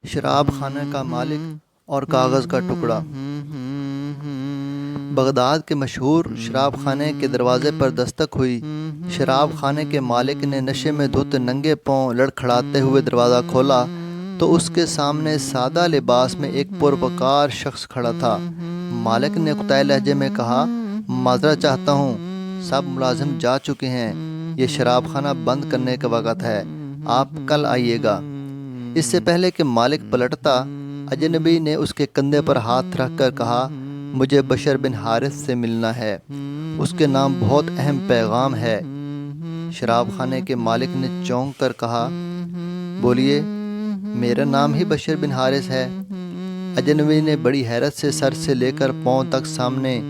شراب خانہ کا مالک اور کاغذ کا ٹکڑا۔ بغداد کے مشہور شراب خانے کے دروازے پر دستک ہوئی۔ شراب خانے کے مالک نے نشے میں دھت ننگے پاؤں لڑکھڑاتے ہوئے دروازہ کھولا تو اس کے سامنے سادہ لباس میں ایک پروقار شخص کھڑا تھا۔ مالک نے قطعی لہجے میں کہا، معذرت چاہتا ہوں، سب ملازم جا چکے ہیں، یہ شراب خانہ بند کرنے کا وقت ہے، آپ کل آئیے گا۔ اس سے پہلے کہ مالک پلٹتا، اجنبی نے اس کے کندھے پر ہاتھ رکھ کر کہا، مجھے بشر بن حارث سے ملنا ہے، اس کے نام بہت اہم پیغام ہے۔ شراب خانے کے مالک نے چونک کر کہا، بولیے، میرا نام ہی بشر بن حارث ہے۔ اجنبی نے بڑی حیرت سے سر سے لے کر پاؤں تک سامنے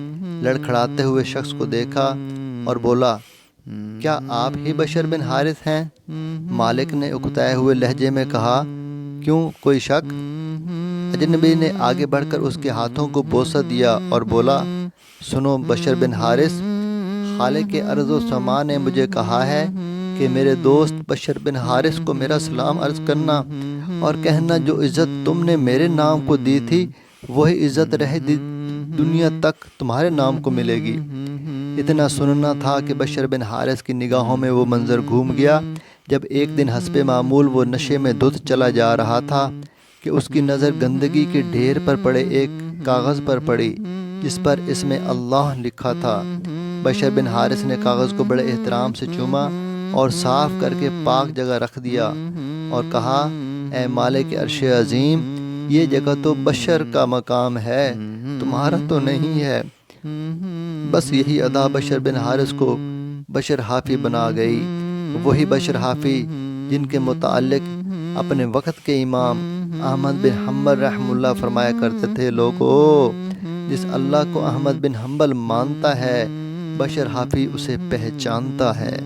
لڑکھڑاتے ہوئے شخص کو دیکھا اور بولا، کیا آپ ہی بشر بن حارث ہیں؟ مالک نے اکتائے ہوئے لہجے میں کہا، کیوں، کوئی شک؟ اجنبی نے آگے بڑھ کر اس کے ہاتھوں کو بوسہ دیا اور بولا، سنو بشر بن حارث، خالق ارض و سما نے مجھے کہا ہے کہ میرے دوست بشر بن حارث کو میرا سلام عرض کرنا اور کہنا جو عزت تم نے میرے نام کو دی تھی وہی عزت رہ دنیا تک تمہارے نام کو ملے گی۔ اتنا سننا تھا کہ بشر بن حارث کی نگاہوں میں وہ منظر گھوم گیا جب ایک دن حسب معمول وہ نشے میں دھت چلا جا رہا تھا کہ اس کی نظر گندگی کے ڈھیر پر پڑے ایک کاغذ پر پڑی جس پر اسم اللہ لکھا تھا۔ بشر بن حارث نے کاغذ کو بڑے احترام سے چوما اور صاف کر کے پاک جگہ رکھ دیا اور کہا، اے مالک عرش عظیم، یہ جگہ تو بشر کا مقام ہے، تمہارا تو نہیں ہے۔ بس یہی ادا بشر بن حارث کو بشر حافی بنا گئی، وہی بشر حافی جن کے متعلق اپنے وقت کے امام احمد بن حنبل رحمہ اللہ فرمایا کرتے تھے، لوگو، جس اللہ کو احمد بن حنبل مانتا ہے بشر حافی اسے پہچانتا ہے۔